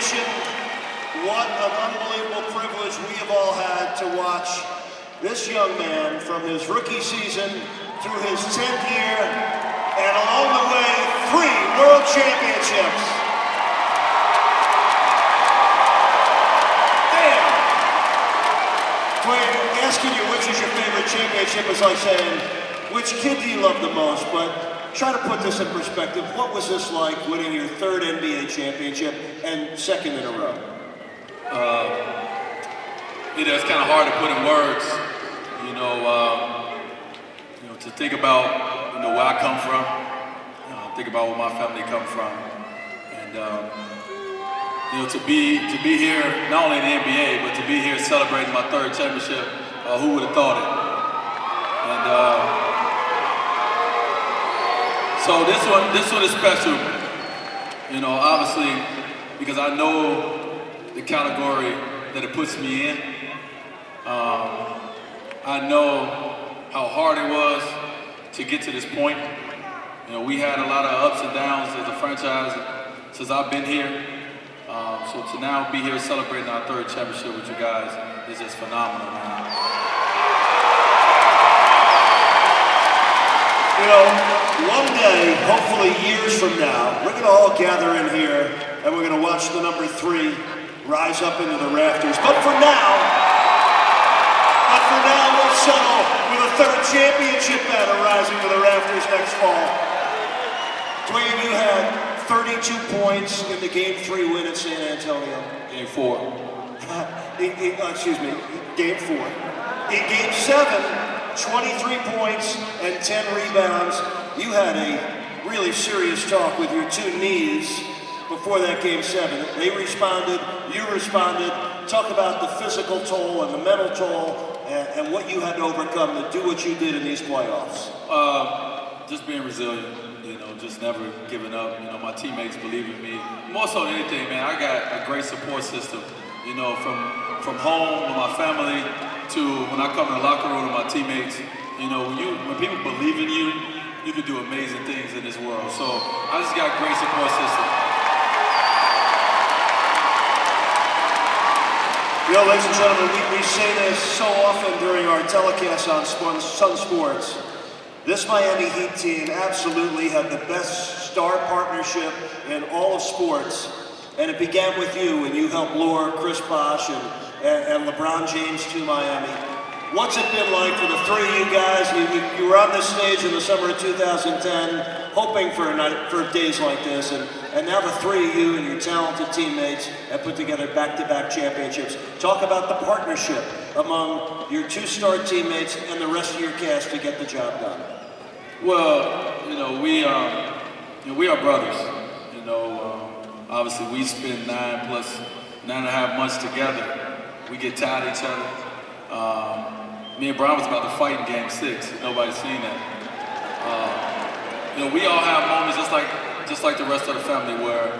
nation, what an unbelievable privilege we have all had to watch this young man from his rookie season through his 10th year, and along the way, 3 world championships. Damn! Dwyane, asking you which is your favorite championship is like saying, which kid do you love the most? But try to put this in perspective. What was this like winning your 3rd NBA championship and 2nd in a row? It's kind of hard to put in words. To think about where I come from, think about where my family come from, and to be here not only in the NBA but to be here celebrating my 3rd championship. Who would have thought it? And so this one is special. Obviously because I know the category that it puts me in. I know how hard it was to get to this point. We had a lot of ups and downs as a franchise since I've been here. So to now be here celebrating our 3rd championship with you guys is just phenomenal, man. One day, hopefully years from now, we're going to all gather in here and we're going to watch the number 3 rise up into the rafters. But for now, we'll settle with a 3rd championship banner rising to the rafters next fall. Dwyane, you had 32 points in the Game 3 win at San Antonio. Game 4. Excuse me, Game 4. In Game 7, 23 points and 10 rebounds. You had a really serious talk with your 2 knees before that Game 7. They responded, you responded. Talk about the physical toll and the mental toll and what you had to overcome to do what you did in these playoffs. Just being resilient, just never giving up. My teammates believe in me. More so than anything, man, I got a great support system. From home with my family to when I come in the locker room with my teammates. When people believe in you, you can do amazing things in this world. So I just got a great support system. Ladies and gentlemen, we say this so often during our telecasts on Sun Sports. This Miami Heat team absolutely had the best star partnership in all of sports. And it began with you when you helped lure Chris Bosh and LeBron James to Miami. What's it been like for the 3 of you guys? You were on this stage in the summer of 2010, hoping for days like this, and now the 3 of you and your talented teammates have put together back-to-back championships. Talk about the partnership among your 2 star teammates and the rest of your cast to get the job done. Well, we are brothers. Obviously we spend 9 plus 9.5 months together. We get tired of each other. Me and Brian was about to fight in Game 6. Nobody's seen that. We all have moments just like the rest of the family where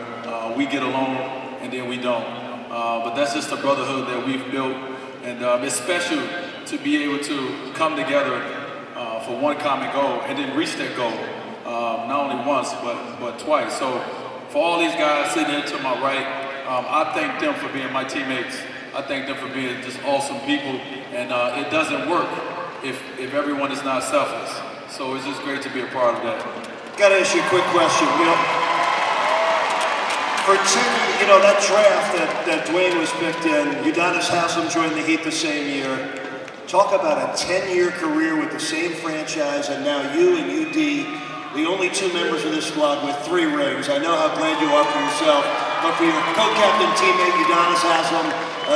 we get along and then we don't. But that's just the brotherhood that we've built, and it's special to be able to come together for one common goal and then reach that goal, not only once but twice. So for all these guys sitting here to my right, I thank them for being my teammates. I thank them for being just awesome people, and it doesn't work if everyone is not selfless. So it's just great to be a part of that. Gotta ask you a quick question. For 10, that draft that Dwyane was picked in, Udonis Haslem joined the Heat the same year. Talk about a 10-year career with the same franchise, and now you and UD, the only 2 members of this squad with 3 rings. I know how glad you are for yourself, but for your co-captain teammate, Udonis Haslem,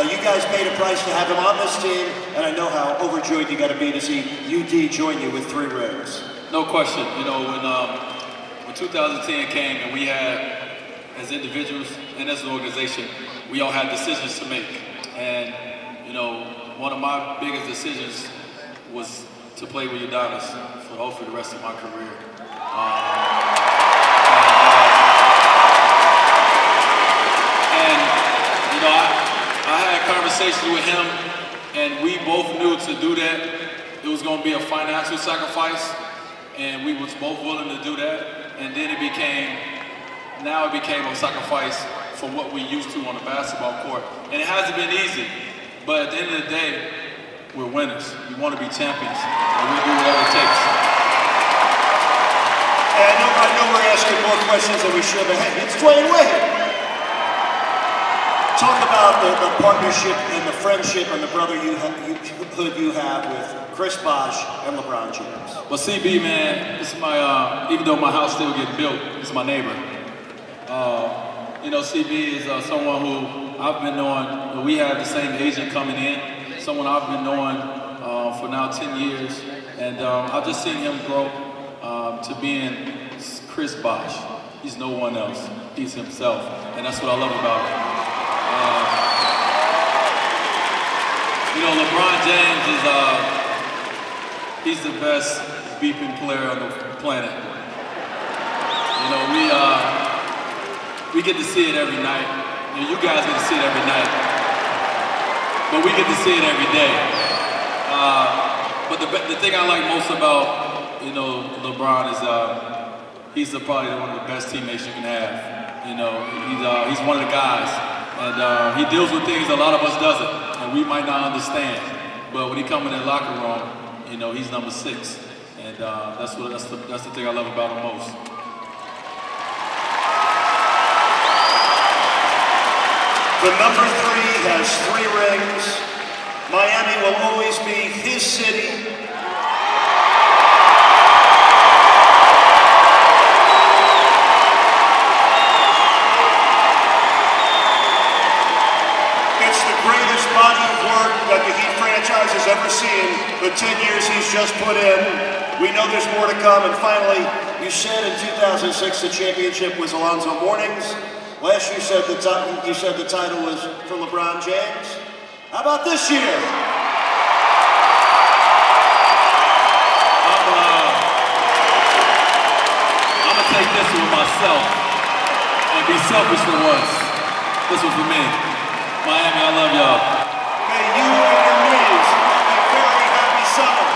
you guys paid a price to have him on this team, and I know how overjoyed you got to be to see UD join you with 3 rings. No question. When 2010 came and we had, as individuals and as an organization, we all had decisions to make. And, one of my biggest decisions was to play with Udonis for hopefully the rest of my career. I had conversations with him, and we both knew to do that, it was going to be a financial sacrifice, and we was both willing to do that. And then it became a sacrifice from what we used to on the basketball court. And it hasn't been easy, but at the end of the day, we're winners. We want to be champions, and we'll do whatever it takes. And I know we're asking more questions than we should, but hey, it's Dwyane Wade. Talk about the partnership and the friendship and the brotherhood you have with Chris Bosh and LeBron James. Well, CB, man, this is my, even though my house still getting built, this is my neighbor. You know, CB is someone who I've been knowing, we have the same agent coming in, someone I've been knowing for now 10 years, and I've just seen him grow to being Chris Bosh. He's no one else, he's himself, and that's what I love about him. You know, LeBron James is, he's the best beeping player on the planet. You know, we get to see it every night. You guys get to see it every night. But we get to see it every day. But the thing I like most about, you know, LeBron is he's probably one of the best teammates you can have. You know, he's one of the guys. And he deals with things a lot of us doesn't, and we might not understand. But when he comes in the locker room, you know, he's number 6, and that's the thing I love about him most. The number 3 has 3 rings. Miami will always be his city. Body of work that the Heat franchise has ever seen, the 10 years he's just put in. We know there's more to come, and finally, you said in 2006 the championship was Alonzo Mourning's. Last year you said the title was for LeBron James. How about this year? I'm gonna take this one myself and be selfish for once. This one for me. Miami, I love y'all. May you and your knees have a very happy summer.